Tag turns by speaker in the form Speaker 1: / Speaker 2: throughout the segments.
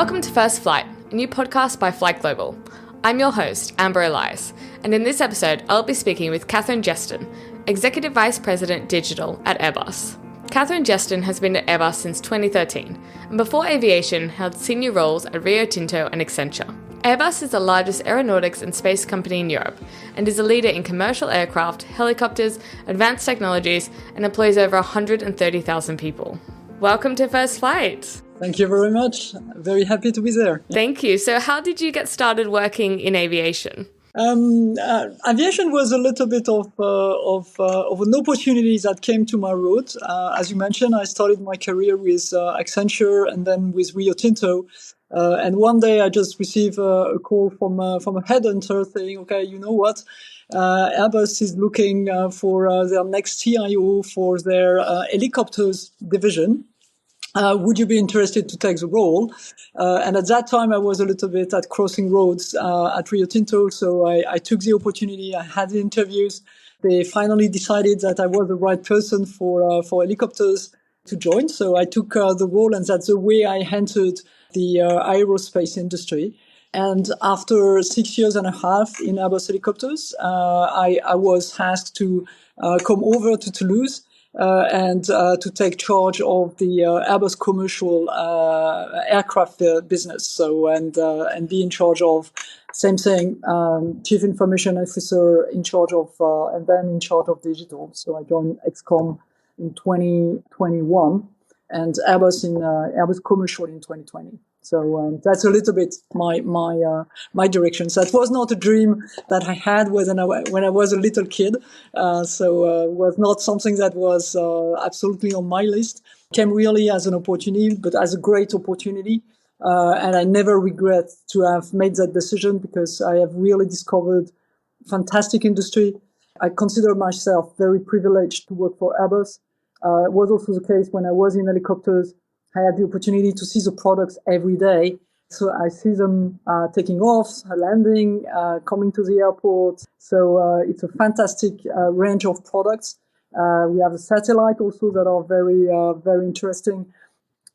Speaker 1: Welcome to First Flight, a new podcast by FlightGlobal. I'm your host, Amber Elias, and in this episode, I'll be speaking with Jestin, Executive Vice President Digital at Airbus. Jestin has been at Airbus since 2013, and before aviation, held senior roles at Rio Tinto and Accenture. Airbus is the largest aeronautics and space company in Europe, and is a leader in commercial aircraft, helicopters, advanced technologies, and employs over 130,000 people. Welcome to First Flight.
Speaker 2: Thank you very much. Very happy to be there.
Speaker 1: Thank you. So how did you get started working in aviation?
Speaker 2: Aviation was a little bit of an opportunity that came to my road. As you mentioned, I started my career with Accenture and then with Rio Tinto. And one day I just received a call from a headhunter saying, okay, you know what? Airbus is looking for their next CIO for their helicopters division. Would you be interested to take the role? And at that time, I was a little bit at crossing roads at Rio Tinto. So I took the opportunity. I had the interviews. They finally decided that I was the right person for helicopters to join. So I took the role, and that's the way I entered the aerospace industry. And after 6 years and a half in Airbus helicopters, I was asked to come over to Toulouse and to take charge of the Airbus commercial aircraft business. So and be in charge of same thing, chief information officer in charge of and then in charge of digital. So I joined XCOM in 2021 and Airbus in Airbus commercial in 2020. So that's a little bit my direction. So that was not a dream that I had when I was a little kid. So was not something that was absolutely on my list. Came really as an opportunity, but as a great opportunity. And I never regret to have made that decision because I have really discovered fantastic industry. I consider myself very privileged to work for Airbus. It was also the case when I was in helicopters. I had the opportunity to see the products every day. So I see them taking off, landing, coming to the airport. So it's a fantastic range of products. We have a satellite also that are very interesting,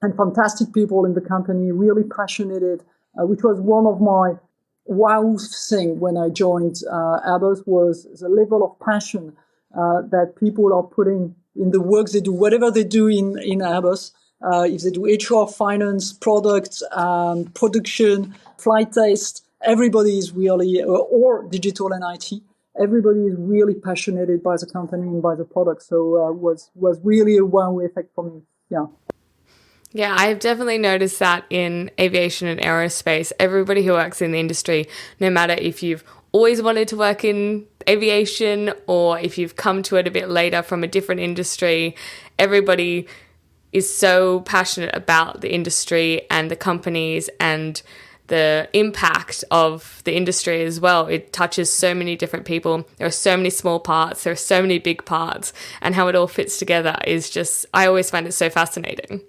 Speaker 2: and fantastic people in the company, really passionate, which was one of my wow thing when I joined Airbus was the level of passion that people are putting in the work they do, whatever they do in Airbus. If they do HR, finance, product, production, flight test, everybody is really, or digital and IT, everybody is really passionate by the company and by the product. So was really a wow effect for me. Yeah.
Speaker 1: Yeah, I've definitely noticed that in aviation and aerospace. Everybody who works in the industry, no matter if you've always wanted to work in aviation or if you've come to it a bit later from a different industry, everybody is so passionate about the industry and the companies and the impact of the industry as well. It touches so many different people. There are so many small parts. There are so many big parts. And how it all fits together is just, I always find it so fascinating.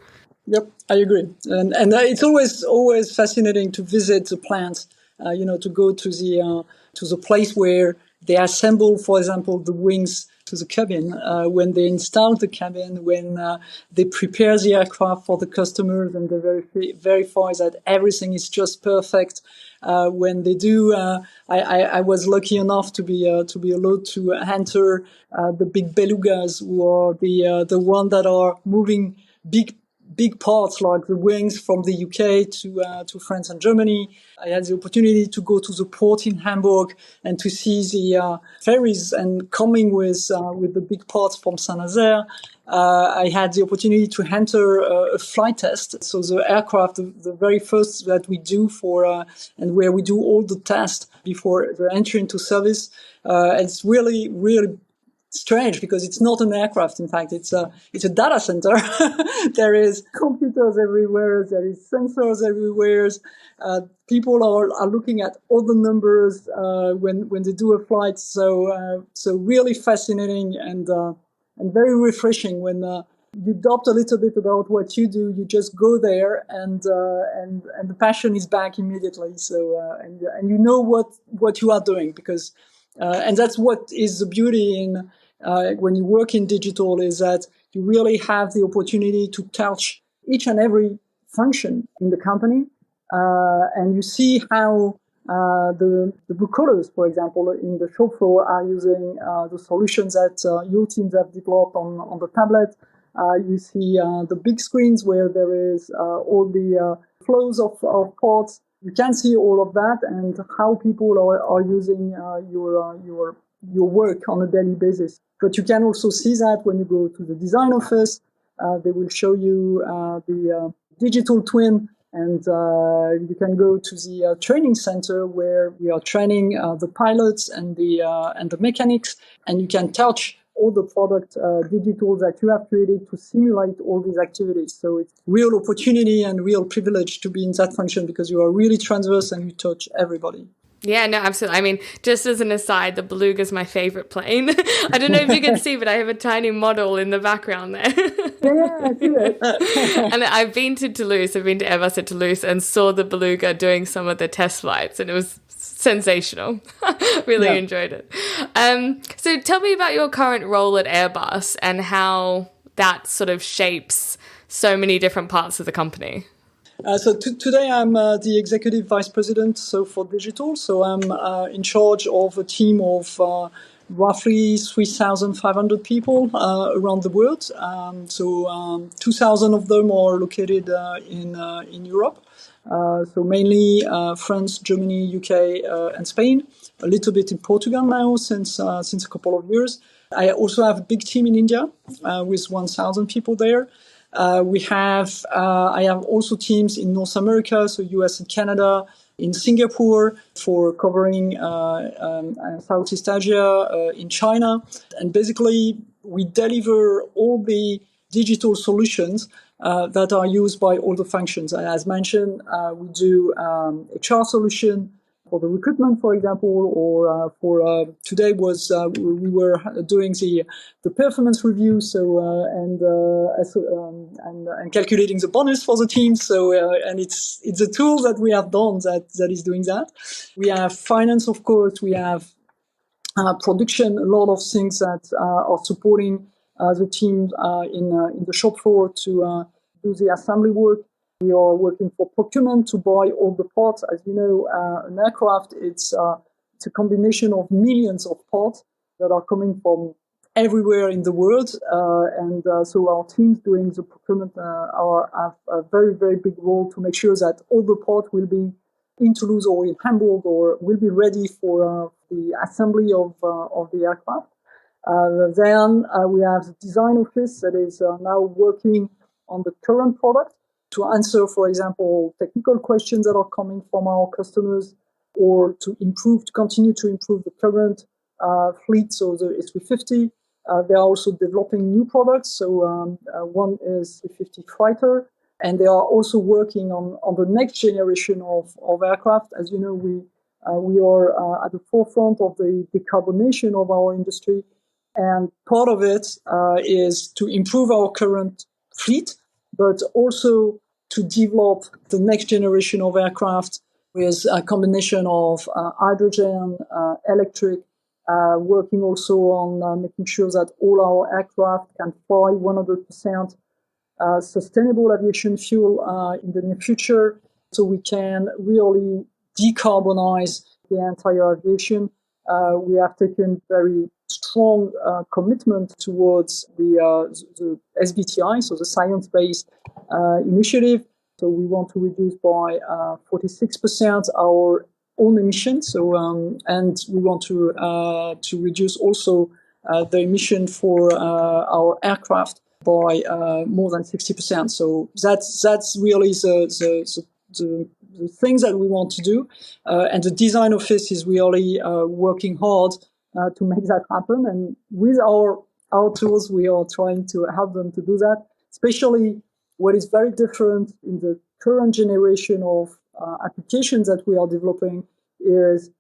Speaker 2: Yep, I agree. And it's always fascinating to visit the plant, to go to the place where they assemble, for example, the wings to the cabin, when they install the cabin, when they prepare the aircraft for the customers and they verify that everything is just perfect. When they do, I was lucky enough to be allowed to enter the big belugas, who are the one that are moving big parts like the wings from the UK to France and Germany. I had the opportunity to go to the port in Hamburg and to see the ferries and coming with the big parts from Saint-Nazaire. I had the opportunity to enter a flight test. So the aircraft, the very first that we do and where we do all the tests before the entry into service. It's really, really strange because it's not an aircraft. In fact, it's a data center. There is computers everywhere. There is sensors everywhere. People are looking at all the numbers when they do a flight. So really fascinating and very refreshing when you adopt a little bit about what you do. You just go there and the passion is back immediately. So and you know what you are doing because. And that's what is the beauty in when you work in digital is that you really have the opportunity to touch each and every function in the company and you see how the blue collars, for example, in the shop floor are using the solutions that your teams have developed on the tablet. You see the big screens where there is all the flows of ports. You can see all of that and how people are using your work on a daily basis. But you can also see that when you go to the design office. They will show you the digital twin, and you can go to the training center where we are training the pilots and the mechanics, and you can touch all the product digital that you have created to simulate all these activities. So it's real opportunity and real privilege to be in that function because you are really transverse and you touch everybody.
Speaker 1: Yeah, no, absolutely. I mean, just as an aside, the Beluga is my favorite plane. I don't know if you can see, but I have a tiny model in the background there.
Speaker 2: Yeah, I see it.
Speaker 1: And I've been to Toulouse, I've been to Airbus at Toulouse and saw the Beluga doing some of the test flights, and it was sensational. Really enjoyed it. So tell me about your current role at Airbus and how that sort of shapes so many different parts of the company.
Speaker 2: Today I'm the executive vice president for digital. So I'm in charge of a team of roughly 3,500 people around the world. 2,000 of them are located in Europe. So mainly France, Germany, UK, and Spain. A little bit in Portugal now since a couple of years. I also have a big team in India with 1,000 people there. I have also teams in North America, so US and Canada, in Singapore for covering Southeast Asia, in China. And basically, we deliver all the digital solutions that are used by all the functions. And as mentioned, we do HR solution for the recruitment, for example, or for today was we were doing the performance review, and calculating the bonus for the team. So and it's a tool that we have done that is doing that. We have finance, of course. We have production, a lot of things that are supporting the team in the shop floor to do the assembly work. We are working for procurement to buy all the parts. As you know, an aircraft, it's a combination of millions of parts that are coming from everywhere in the world. So our teams doing the procurement have a very, very big role to make sure that all the parts will be in Toulouse or in Hamburg or will be ready for the assembly of the aircraft. Then we have the design office that is now working on the current product to answer, for example, technical questions that are coming from our customers, or to continue to improve the current fleet, so the A350. They are also developing new products. So one is the 350 Fighter, and they are also working on the next generation of aircraft. As you know, we are at the forefront of the decarbonation of our industry, and part of it is to improve our current fleet, but also to develop the next generation of aircraft with a combination of hydrogen, electric, working also on making sure that all our aircraft can fly 100% sustainable aviation fuel in the near future, so we can really decarbonize the entire aviation. We have taken very strong commitment towards the SBTI, so the science-based initiative. So we want to reduce by 46% our own emissions. So and we want to reduce also the emission for our aircraft by more than 60%. So that's really the things that we want to do, and the design office is really working hard to make that happen. And with our tools, we are trying to help them to do that. Especially what is very different in the current generation of applications that we are developing is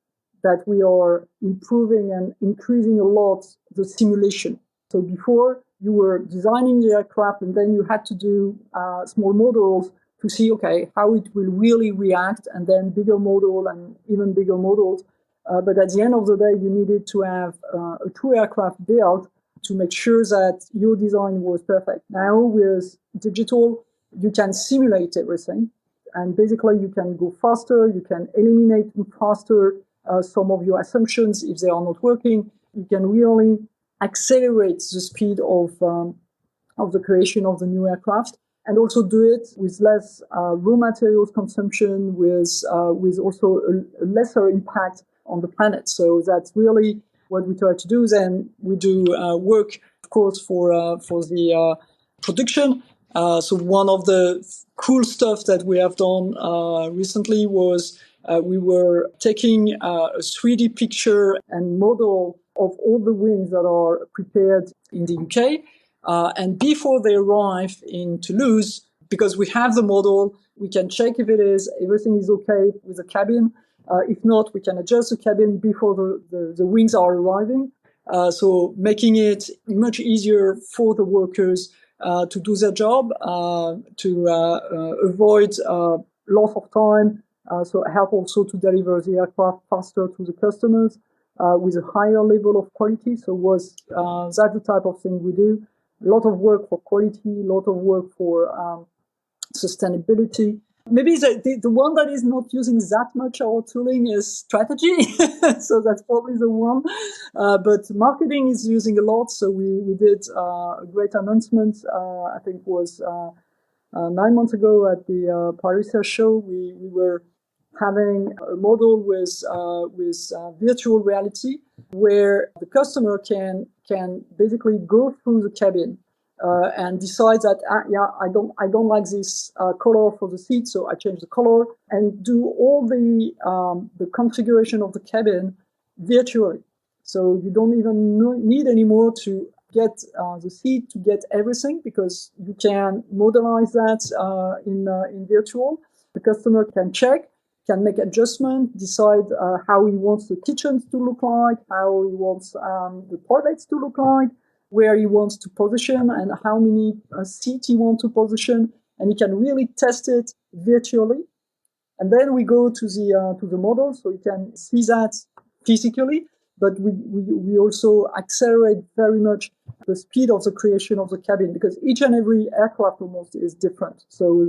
Speaker 2: that we are improving and increasing a lot the simulation. So before, you were designing the aircraft and then you had to do small models to see, okay, how it will really react, and then bigger model and even bigger models. But at the end of the day, you needed to have a true aircraft built to make sure that your design was perfect. Now with digital, you can simulate everything. And basically, you can go faster, you can eliminate faster some of your assumptions if they are not working. You can really accelerate the speed of the creation of the new aircraft, and also do it with less raw materials consumption, with also a lesser impact on the planet. So that's really what we try to do. Then we do work, of course, for the production. So one of the cool stuff that we have done recently was we were taking a 3D picture and model of all the wings that are prepared in the UK. And before they arrive in Toulouse, because we have the model, we can check if everything is okay with the cabin. If not, we can adjust the cabin before the wings are arriving. So making it much easier for the workers to do their job, to avoid loss of time, so help also to deliver the aircraft faster to the customers with a higher level of quality. So that's the type of thing we do. A lot of work for quality, a lot of work for sustainability. Maybe the one that is not using that much our tooling is strategy. So that's probably the one. But marketing is using a lot. So we did a great announcement, I think it was 9 months ago at the Paris Air Show. We were having a model with virtual reality where the customer can basically go through the cabin and decide that I don't like this color for the seat, so I change the color, and do all the configuration of the cabin virtually. So you don't even need anymore to get the seat, to get everything, because you can modelize that in virtual. The customer can check, can make adjustment, decide how he wants the kitchens to look like, how he wants the toilets to look like, where he wants to position, and how many seats he wants to position, and he can really test it virtually. And then we go to the model, so you can see that physically, but we also accelerate very much the speed of the creation of the cabin, because each and every aircraft almost is different. So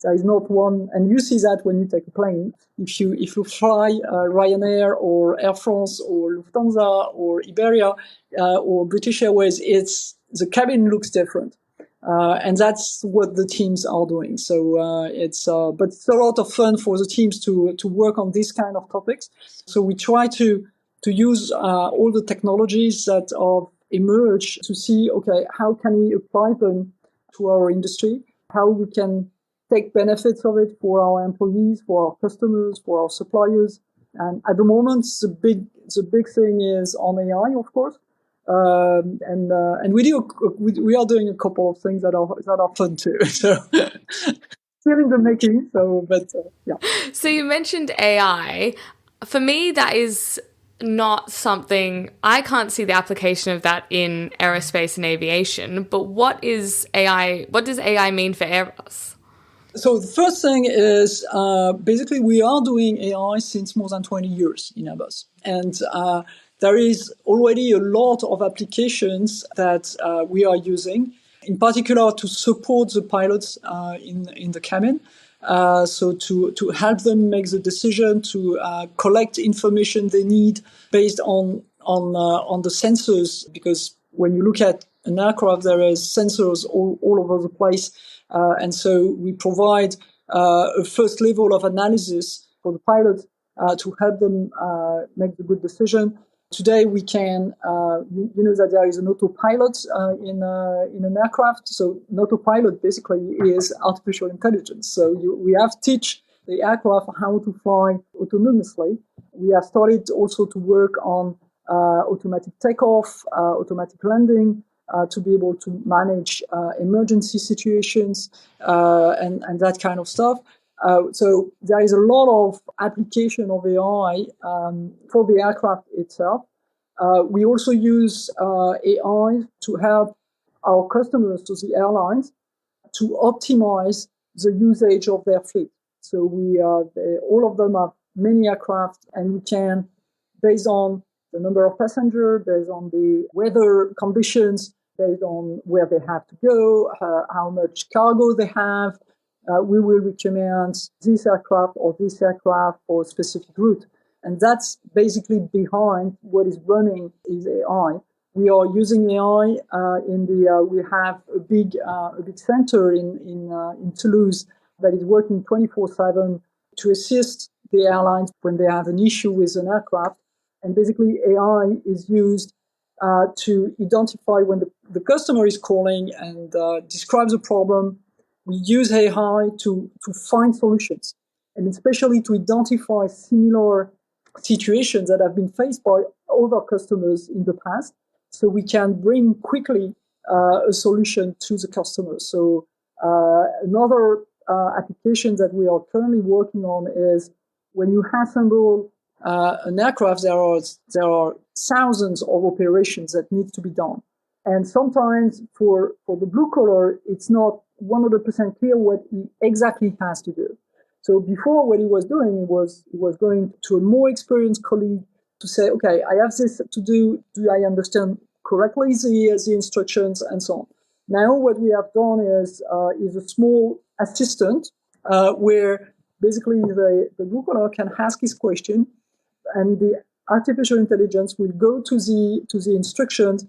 Speaker 2: there is not one, and you see that when you take a plane. If you fly Ryanair or Air France or Lufthansa or Iberia or British Airways, the cabin looks different, and that's what the teams are doing. So but it's a lot of fun for the teams to work on these kind of topics. So we try to use all the technologies that are emerge to see, okay, how can we apply them to our industry? How we can take benefits of it for our employees, for our customers, for our suppliers. And at the moment, the big thing is on AI, of course. And we are doing a couple of things that are fun too. So still in the making. So, but yeah.
Speaker 1: So you mentioned AI. For me, that is not something, I can't see the application of that in aerospace and aviation. But what is AI? What does AI mean for Airbus?
Speaker 2: So the first thing is basically we are doing AI since more than 20 years in Airbus, and there is already a lot of applications that we are using, in particular to support the pilots in the cabin. So to help them make the decision, to collect information they need based on the sensors, because when you look at an aircraft, there is sensors all over the place. And so we provide a first level of analysis for the pilot to help them make the good decision. Today we can, you know that there is an autopilot in an aircraft. So an autopilot basically is artificial intelligence. So we have teach the aircraft how to fly autonomously. We have started also to work on automatic takeoff, automatic landing, to be able to manage emergency situations and that kind of stuff. So there is a lot of application of AI for the aircraft itself. We also use AI to help our customers, to the airlines, to optimize the usage of their fleet. So all of them have many aircraft, and we can, based on the number of passengers, based on the weather conditions, based on where they have to go, how much cargo they have, we will recommend this aircraft or this aircraft for a specific route. And that's basically behind what is running is AI. We are using AI we have a big center in Toulouse that is working 24/7 to assist the airlines when they have an issue with an aircraft. And basically AI is used to identify when the customer is calling and describes a problem. We use AI to find solutions, and especially to identify similar situations that have been faced by other customers in the past, so we can bring quickly a solution to the customer. So another application that we are currently working on is when you assemble an aircraft, there are thousands of operations that need to be done. And sometimes for the blue collar, it's not 100% clear what he exactly has to do. So before, what he was doing, he was going to a more experienced colleague to say, okay, I have this to do. Do I understand correctly the instructions and so on? Now what we have done is a small assistant where basically the blue collar can ask his question, and the artificial intelligence will go to the instructions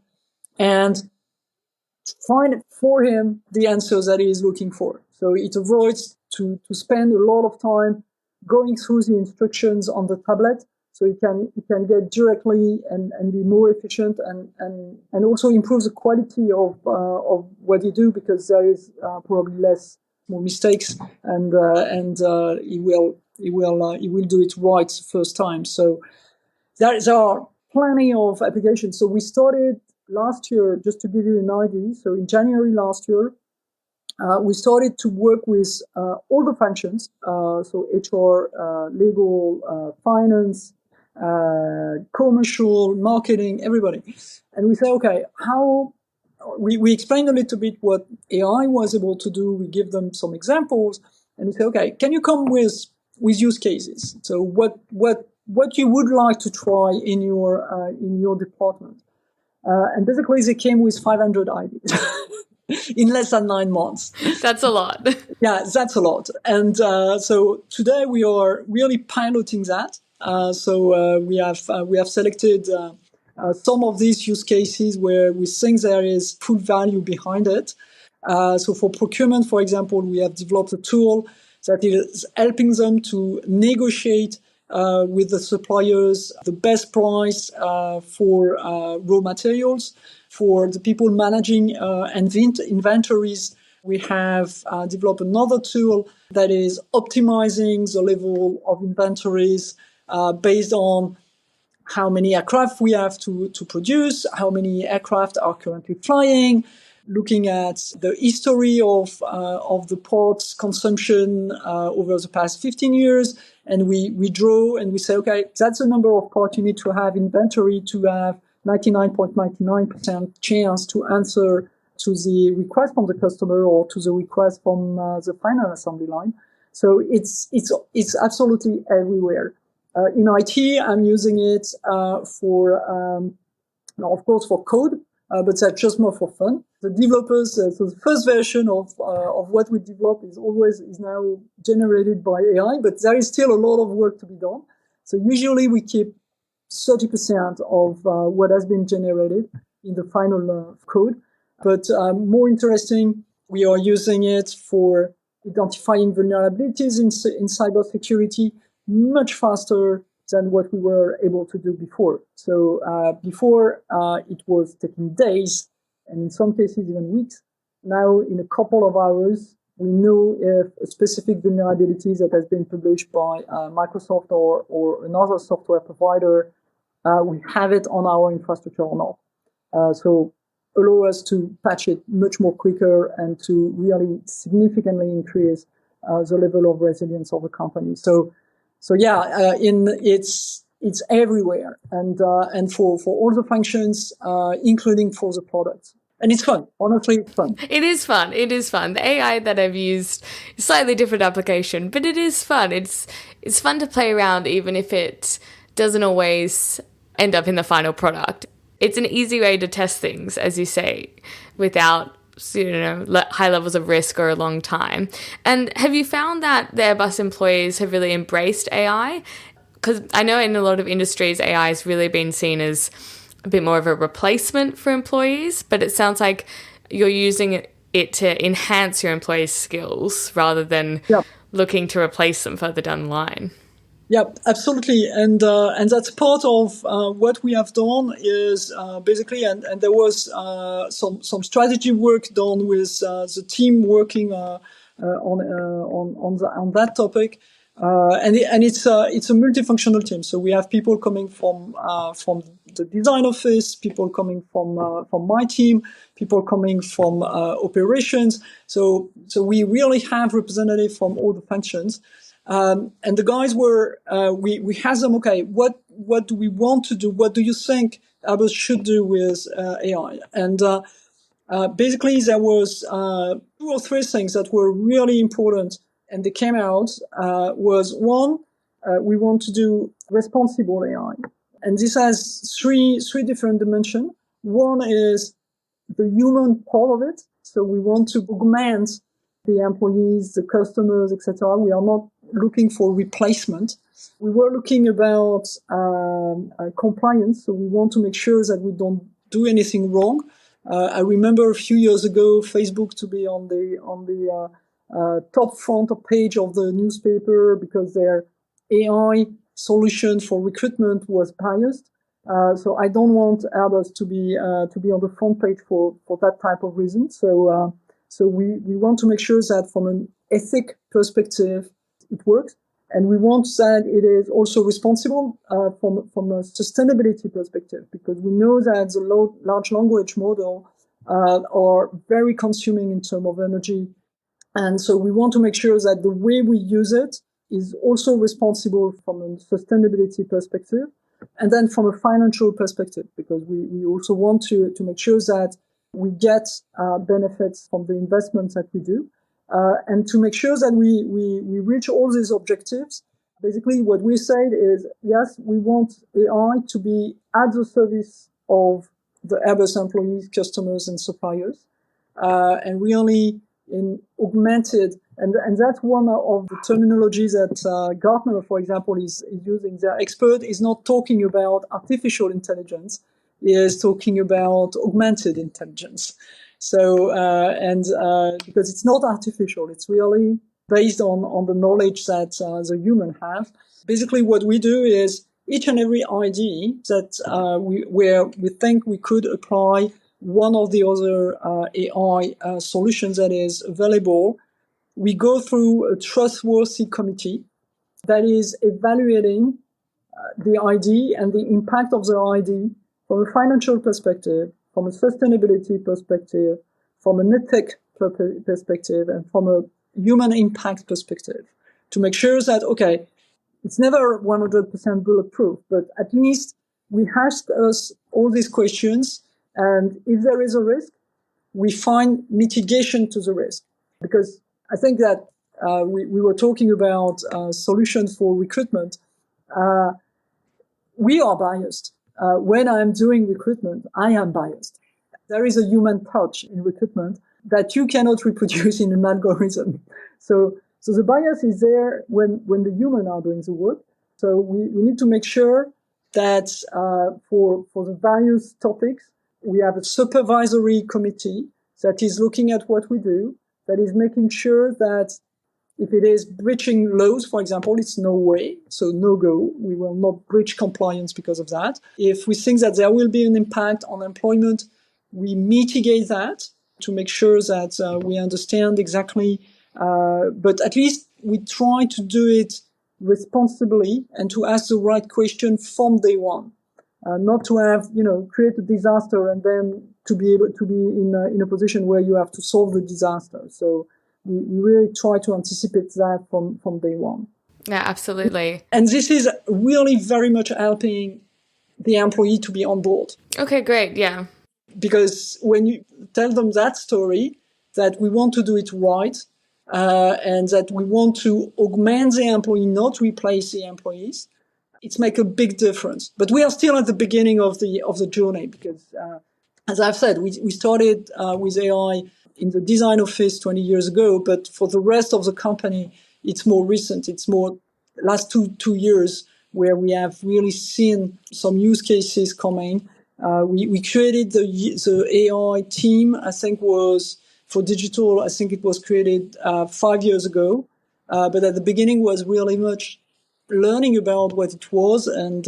Speaker 2: and find for him the answers that he is looking for. So it avoids to spend a lot of time going through the instructions on the tablet. So he can get directly and be more efficient and also improve the quality of what you do, because there is probably more mistakes and he will do it right the first time. So there are plenty of applications. So we started last year, just to give you an idea. So in January last year, we started to work with all the functions, so HR, legal, finance, commercial, marketing, everybody. And we say, okay, we explained a little bit what AI was able to do. We give them some examples, and we say, okay, can you come with use cases? So what you would like to try in your department? And basically, they came with 500 ideas in less than 9 months.
Speaker 1: That's a lot.
Speaker 2: Yeah, that's a lot. And so today we are really piloting that. So we have selected some of these use cases where we think there is full value behind it. So for procurement, for example, we have developed a tool that is helping them to negotiate with the suppliers the best price for raw materials. For the people managing inventories, we have developed another tool that is optimizing the level of inventories based on how many aircraft we have to produce, how many aircraft are currently flying, looking at the history of the port's consumption over the past 15 years. And we draw and we say, okay, that's the number of parts you need to have inventory to have 99.99% chance to answer to the request from the customer or to the request from the final assembly line. So it's absolutely everywhere. In IT, I'm using it for, of course, for code, but that's just more for fun. The developers, so the first version of what we develop is now generated by AI, but there is still a lot of work to be done. So usually we keep 30% of what has been generated in the final code. But more interesting, we are using it for identifying vulnerabilities in cybersecurity much faster than what we were able to do before. So before it was taking days, and in some cases even weeks. Now, in a couple of hours, we know if a specific vulnerability that has been published by Microsoft or another software provider, we have it on our infrastructure or not. So allow us to patch it much more quicker and to really significantly increase the level of resilience of the company. So yeah, it's everywhere, and for all the functions, including for the products. And it's fun. Honestly, it's fun.
Speaker 1: It is fun. It is fun. The AI that I've used, slightly different application, but it is fun. It's fun to play around, even if it doesn't always end up in the final product. It's an easy way to test things, as you say, without high levels of risk or a long time. And have you found that the Airbus employees have really embraced AI? Because I know in a lot of industries, AI has really been seen as a bit more of a replacement for employees, but it sounds like you're using it to enhance your employees' skills rather than looking to replace them further down the line.
Speaker 2: Yeah, absolutely, and that's part of what we have done is basically, and there was some strategy work done with the team working on that topic, and it's a multifunctional team. So we have people coming from the design office, people coming from my team, people coming from operations. So we really have representatives from all the functions. And the guys were, we asked them, okay, what do we want to do? What do you think Airbus should do with AI? And basically there was 2 or 3 things that were really important, and they came out. Was one, we want to do responsible AI, and this has three different dimensions. One is the human part of it, so we want to augment the employees, the customers, etc. We are not looking for replacement. We were looking about compliance, so we want to make sure that we don't do anything wrong. I remember a few years ago, Facebook to be on the top front page of the newspaper because their AI solution for recruitment was biased. So I don't want Airbus to be on the front page for that type of reason. So we want to make sure that from an ethic perspective, it works. And we want that it is also responsible from a sustainability perspective, because we know that the large language model are very consuming in terms of energy. And so we want to make sure that the way we use it is also responsible from a sustainability perspective, and then from a financial perspective, because we also want to make sure that we get benefits from the investments that we do. And to make sure that we reach all these objectives, basically what we said is, yes, we want AI to be at the service of the Airbus employees, customers, and suppliers. And we only in augmented, and that's one of the terminologies that Gartner, for example, is using. Their expert is not talking about artificial intelligence, he is talking about augmented intelligence. So, because it's not artificial, it's really based on the knowledge that the human have. Basically, what we do is each and every idea that where we think we could apply one of the other AI solutions that is available, we go through a trustworthy committee that is evaluating the idea and the impact of the idea from a financial perspective, from a sustainability perspective, from an ethic perspective, and from a human impact perspective, to make sure that, okay, it's never 100% bulletproof, but at least we ask us all these questions, and if there is a risk, we find mitigation to the risk. Because I think that we were talking about solutions for recruitment. We are biased. When I'm doing recruitment, I am biased. There is a human touch in recruitment that you cannot reproduce in an algorithm. So the bias is there when the human are doing the work. So we need to make sure that for the various topics, we have a supervisory committee that is looking at what we do, that is making sure that if it is breaching laws, for example, it's no way, so no go. We will not breach compliance because of that. If we think that there will be an impact on employment, we mitigate that to make sure that we understand exactly, but at least we try to do it responsibly and to ask the right question from day one. Not to have, create a disaster and then to be able to be in a position where you have to solve the disaster. So we really try to anticipate that from day one.
Speaker 1: Yeah, absolutely.
Speaker 2: And this is really very much helping the employee to be on board.
Speaker 1: Okay, great. Yeah.
Speaker 2: Because when you tell them that story, that we want to do it right, and that we want to augment the employee, not replace the employees, it makes a big difference. But we are still at the beginning of the journey, because as I've said, we started with AI in the design office 20 years ago, but for the rest of the company, it's more recent. It's more last two years where we have really seen some use cases coming. We created the AI team, I think was for digital, I think it was created 5 years ago. But at the beginning was really much learning about what it was and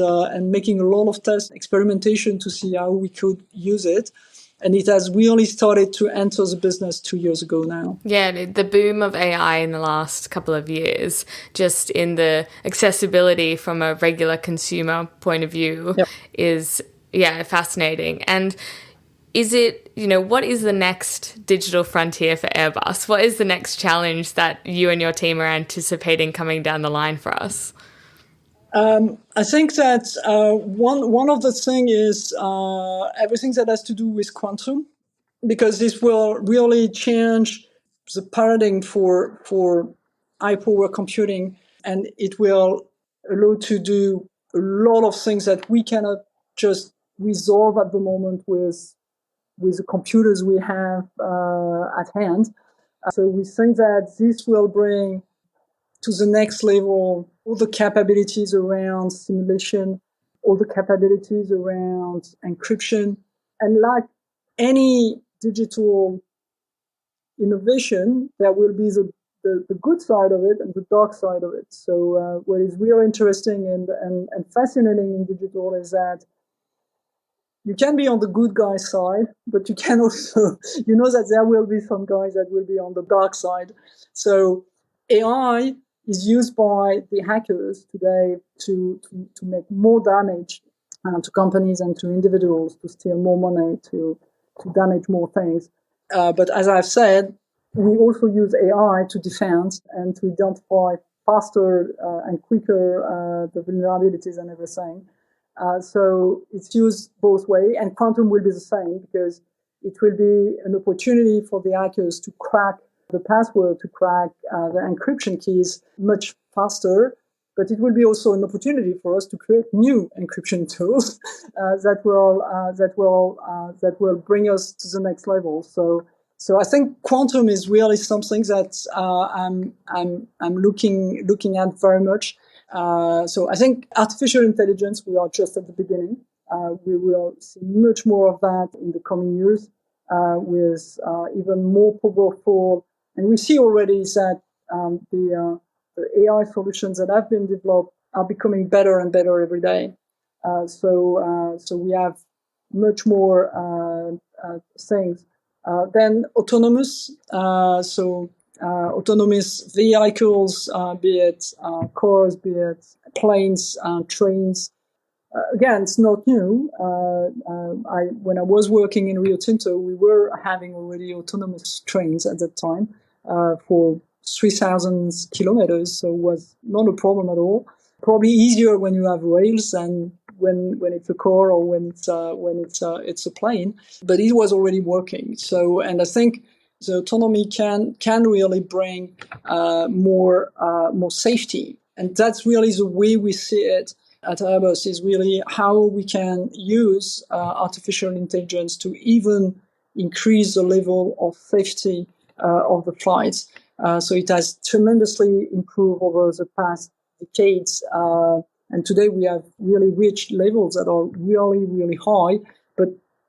Speaker 2: making a lot of test experimentation to see how we could use it. And it has really started to enter the business 2 years ago now.
Speaker 1: Yeah, the boom of AI in the last couple of years, just in the accessibility from a regular consumer point of view,
Speaker 2: Yep.
Speaker 1: is, fascinating. And is it, what is the next digital frontier for Airbus? What is the next challenge that you and your team are anticipating coming down the line for us?
Speaker 2: I think that one of the things is everything that has to do with quantum, because this will really change the paradigm for high power computing, and it will allow to do a lot of things that we cannot just resolve at the moment with the computers we have at hand. So we think that this will bring to the next level all the capabilities around simulation, all the capabilities around encryption. And like any digital innovation, there will be the good side of it and the dark side of it. So what is really interesting and fascinating in digital is that you can be on the good guy side, but you can also, that there will be some guys that will be on the dark side. So AI is used by the hackers today to make more damage to companies and to individuals, to steal more money, to damage more things. But as I've said, we also use AI to defend and to identify faster and quicker the vulnerabilities and everything. So it's used both ways, and quantum will be the same because it will be an opportunity for the hackers to crack the password, to crack the encryption keys much faster. But it will be also an opportunity for us to create new encryption tools that will bring us to the next level. So I think quantum is really something that I'm looking at very much. So I think artificial intelligence, we are just at the beginning. We will see much more of that in the coming years with even more powerful. And we see already that the AI solutions that have been developed are becoming better and better every day. So we have much more things. Then autonomous. Autonomous vehicles, be it cars, be it planes, trains. Again, it's not new. When I was working in Rio Tinto, we were having already autonomous trains at that time for 3,000 kilometers, so it was not a problem at all. Probably easier when you have rails than when it's a car or when it's a plane, but it was already working. So, and I think the autonomy can really bring more safety, and that's really the way we see it at Airbus, is really how we can use artificial intelligence to even increase the level of safety of the flights. So it has tremendously improved over the past decades, and today we have really reached levels that are really, really high.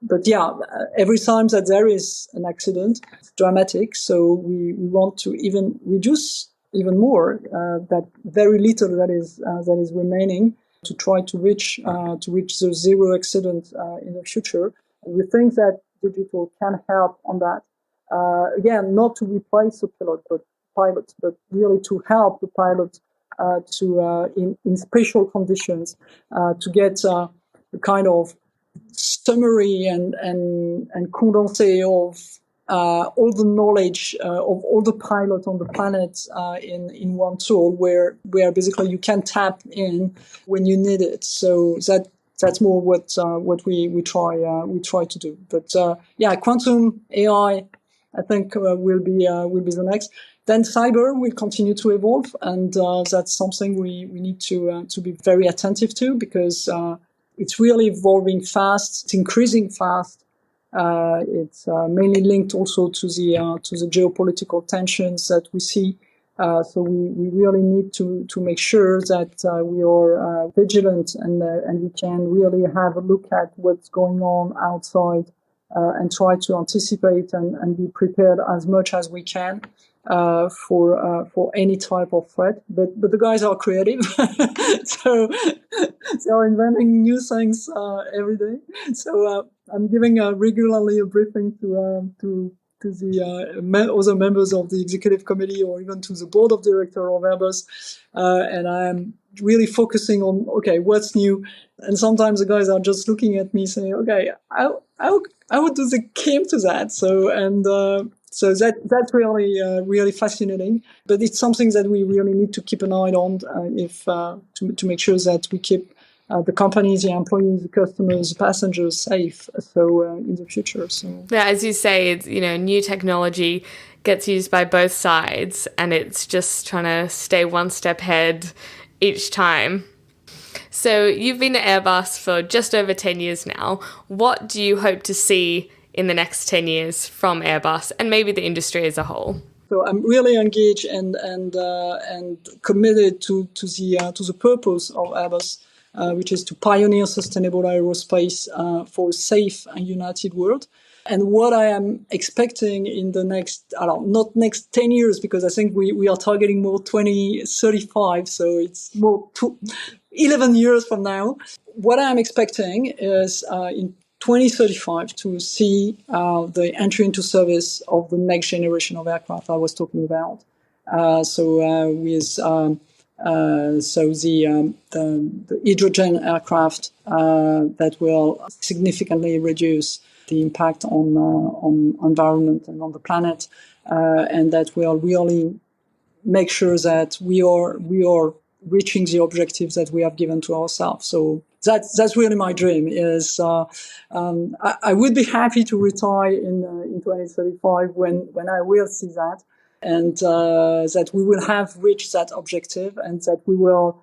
Speaker 2: But yeah, every time that there is an accident, it's dramatic. So we want to even reduce even more that very little that is remaining to try to reach the zero accident in the future. And we think that digital can help on that. Again, not to replace the pilots, but really to help the pilots in special conditions to get a kind of summary and condensé of all the knowledge of all the pilots on the planet in one tool where basically you can tap in when you need it. So that's more what we try to do. But yeah, quantum AI, I think will be the next. Then cyber will continue to evolve, and that's something we need to be very attentive to, because it's really evolving fast. It's increasing fast. It's mainly linked also to the geopolitical tensions that we see. So we really need to make sure that we are vigilant and we can really have a look at what's going on outside and try to anticipate and be prepared as much as we can for any type of threat. But the guys are creative, so they are inventing new things every day. So I'm giving regularly a briefing to the other members of the executive committee or even to the board of directors of Airbus, and I'm really focusing on what's new. And sometimes the guys are just looking at me saying, okay, how do they came to that? So that's really fascinating. But it's something that we really need to keep an eye on to make sure that we keep the companies, the employees, the customers, the passengers safe. So in the future. So
Speaker 1: yeah, as you say, it's, new technology gets used by both sides, and it's just trying to stay one step ahead each time. So you've been at Airbus for just over 10 years now. What do you hope to see in the next 10 years from Airbus and maybe the industry as a whole?
Speaker 2: So I'm really engaged and committed to the purpose of Airbus, which is to pioneer sustainable aerospace for a safe and united world. And what I am expecting in the next, not next 10 years, because I think we are targeting more 2035, so it's more 11 years from now. What I'm expecting is in 2035 to see the entry into service of the next generation of aircraft I was talking about. The hydrogen aircraft that will significantly reduce the impact on environment and on the planet, and that will really make sure that we are reaching the objectives that we have given to ourselves. So that's really my dream. Is I would be happy to retire in 2035 when I will see that, and that we will have reached that objective, and that we will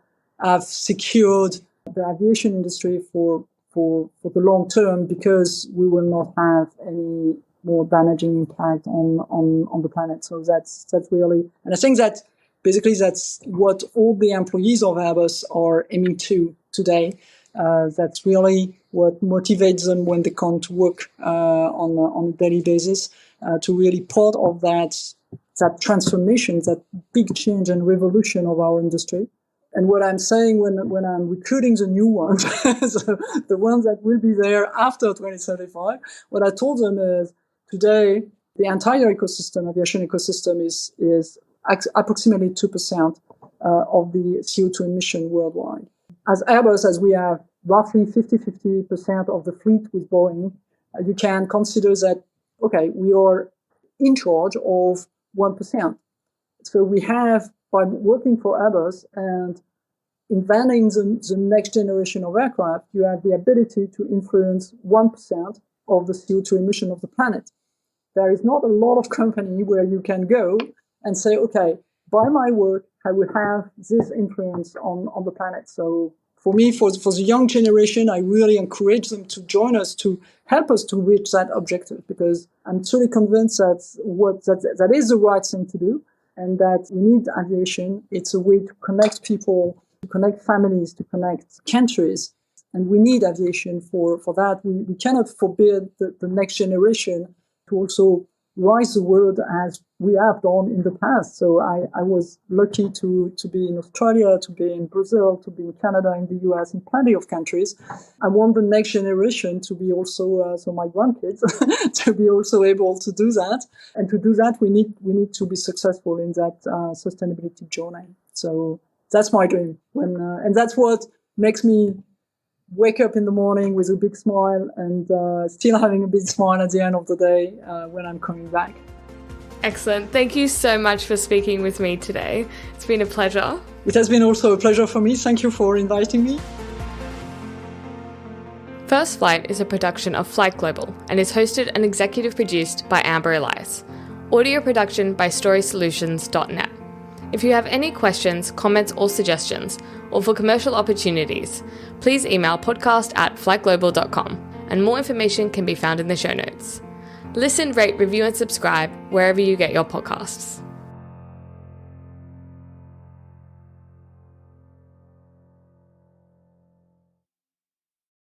Speaker 2: have secured the aviation industry for the long term, because we will not have any more damaging impact on the planet. So that's really, and I think that basically that's what all the employees of Airbus are aiming to today. That's really what motivates them when they come to work on a daily basis, to really part of that transformation, that big change and revolution of our industry. And what I'm saying when I'm recruiting the new ones, so the ones that will be there after 2035, what I told them is today the entire ecosystem, aviation ecosystem, is approximately 2% of the CO2 emission worldwide. As Airbus, as we have roughly 50% of the fleet with Boeing, you can consider that, okay, we are in charge of 1%. So we have, by working for Airbus and inventing the next generation of aircraft, you have the ability to influence 1% of the CO2 emission of the planet. There is not a lot of company where you can go and say, okay, by my work, I will have this influence on the planet. So for me, for the young generation, I really encourage them to join us, to help us to reach that objective, because I'm truly convinced that is the right thing to do, and that we need aviation. It's a way to connect people, to connect families, to connect countries. And we need aviation for that. We cannot forbid the next generation to also rise the world as we have done in the past. So I was lucky to be in Australia, to be in Brazil, to be in Canada, in the US, in plenty of countries. I want the next generation to be also, so my grandkids, to be also able to do that. And to do that, we need to be successful in that sustainability journey. So that's my dream. And that's what makes me wake up in the morning with a big smile and still having a big smile at the end of the day when I'm coming back.
Speaker 1: Excellent. Thank you so much for speaking with me today. It's been a pleasure.
Speaker 2: It has been also a pleasure for me. Thank you for inviting me.
Speaker 1: First Flight is a production of FlightGlobal and is hosted and executive produced by Amber Elias. Audio production by StorySolutions.net. If you have any questions, comments or suggestions, or for commercial opportunities, please email podcast@flightglobal.com and more information can be found in the show notes. Listen, rate, review, and subscribe wherever you get your podcasts.